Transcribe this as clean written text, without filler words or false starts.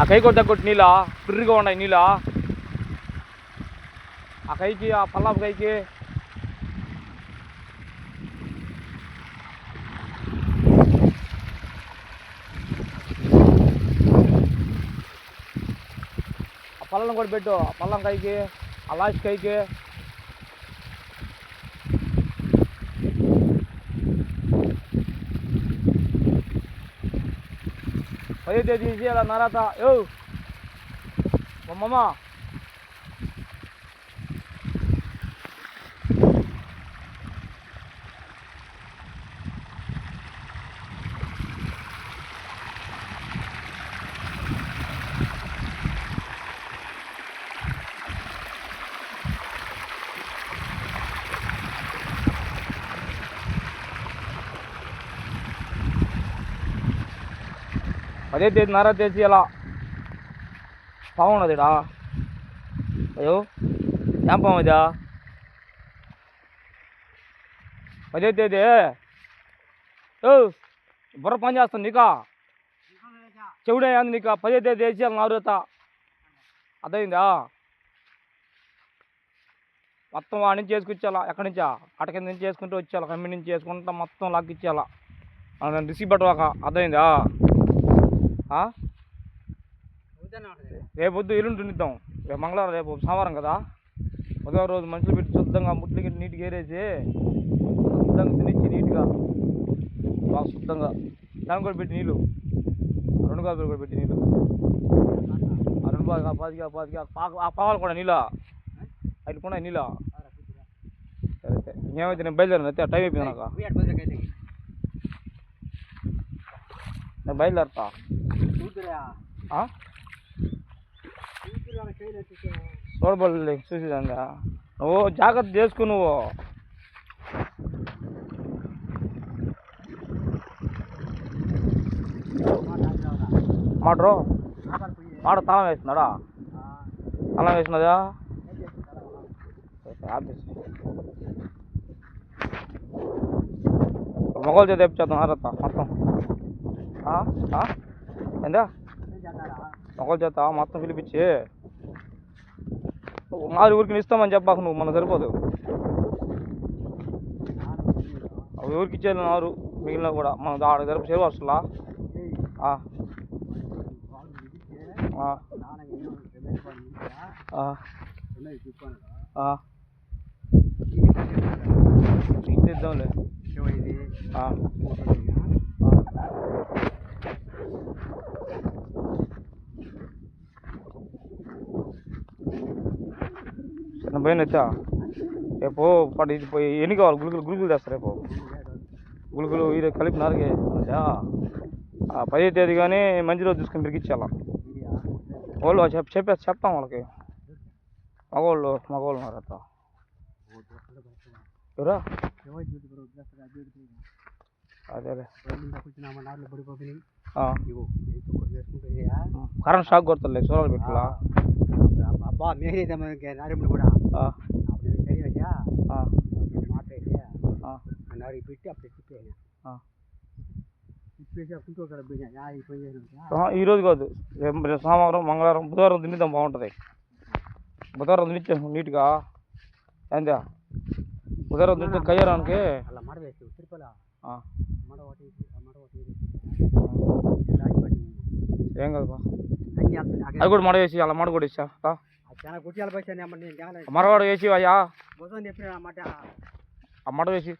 ఆ కై కొద్ది కొట్టి నీళ్ళ పిర్రిగా ఉన్నాయి నీళ్ళ ఆ కైకి ఆ పల్లాపు కైకి ఆ పల్లం కూడా పెట్టు ఆ పల్లం కైకి ఆ లాస్ట్ కైకి పదే తీసి అలా నరాత యో మమ్మ పదే తేదీ నర తెచ్చి ఎలా పావున్నదిడా అయ్యో ఏం పాము ఇదా పదే తేదీ ఓ బుర్ర పని చేస్తాను నీకా చెవుడే అంది నీకు పదే తేదీ వేసి నారుత అదైందా మొత్తం వాడి నుంచి చేసుకొచ్చేలా ఎక్కడి నుంచా అట కింద నుంచి చేసుకుంటూ వచ్చేయాలి కమ్మి నుంచి చేసుకుంటా మొత్తం లాక్కిచ్చేయాలా రిసీవ్ పట్టవాక అదైందా రేపు వద్దు ఎల్లుండి తినిద్దాం రేపు మంగళవారం రేపు సోమవారం కదా ఉదయం రోజు మనుషులు పెట్టి శుద్ధంగా ముట్లకి నీట్గా ఏరేసి శుద్ధంగా తినిచ్చి నీట్గా బాగా శుద్ధంగా దాని కూడా పెట్టి నీళ్ళు 2 కాలు కూడా పెట్టి నీళ్ళు ఆ 2 పాతికి ఆ పావాలు కూడా నీళ్ళ అవి కూడా నీళ్ళ సరే ఇంకేమైతే నేను బయలుదేరాను అయితే టైం అయిపోయింది నాకు నేను బయలుదేరుతా చూడబడి చూసేదాంగా నువ్వు జాగ్రత్త చేసుకు నువ్వు మాట్రు మాట తాళం వేస్తున్నాడా తాళం వేసినదా ఆఫీస్ మొగలు చేత తెప్పించేద్దాం ఆరత్త మొత్తం ఏందా మొగలు చేత మొత్తం పిలిపించి మాది ఊరికి ఇస్తామని చెప్పాక నువ్వు మన సరిపోదు అవి ఊరికి ఇచ్చేది 4 మిగిలిన కూడా మనం ఆడ జరుపు సేవ వస్తుందా ఇద్దాంలే పోయిన వచ్చా రేపు పడి ఇది పోయి ఎన్ని కావాలి గుళుకులు తెస్తారు రేపు గుళుకులు ఇది కలిపి నాలుగే 10వ తేదీ కానీ మంచి రోజు చూసుకొని బిరికిచ్చేయాల వాళ్ళు చెప్తాం వాళ్ళకి మగవాళ్ళు ఉన్నారు అట్లా ఎవరా అదేలే కరెంట్ షాక్ కొడతలే సోలార్ పెట్టలా ఈరోజు కాదు సోమవారం మంగళవారం బుధవారం తినిద్దాం బాగుంటుంది బుధవారం తినిచ్చాము నీట్గా ఏందా బుధవారం తింటే కయ్యరానికి ఏం కాదు అది కూడా మడ వేసి అలా మడ కూడా ఇచ్చా మరవాడు వేసి అయ్యా ఆ మడ వేసి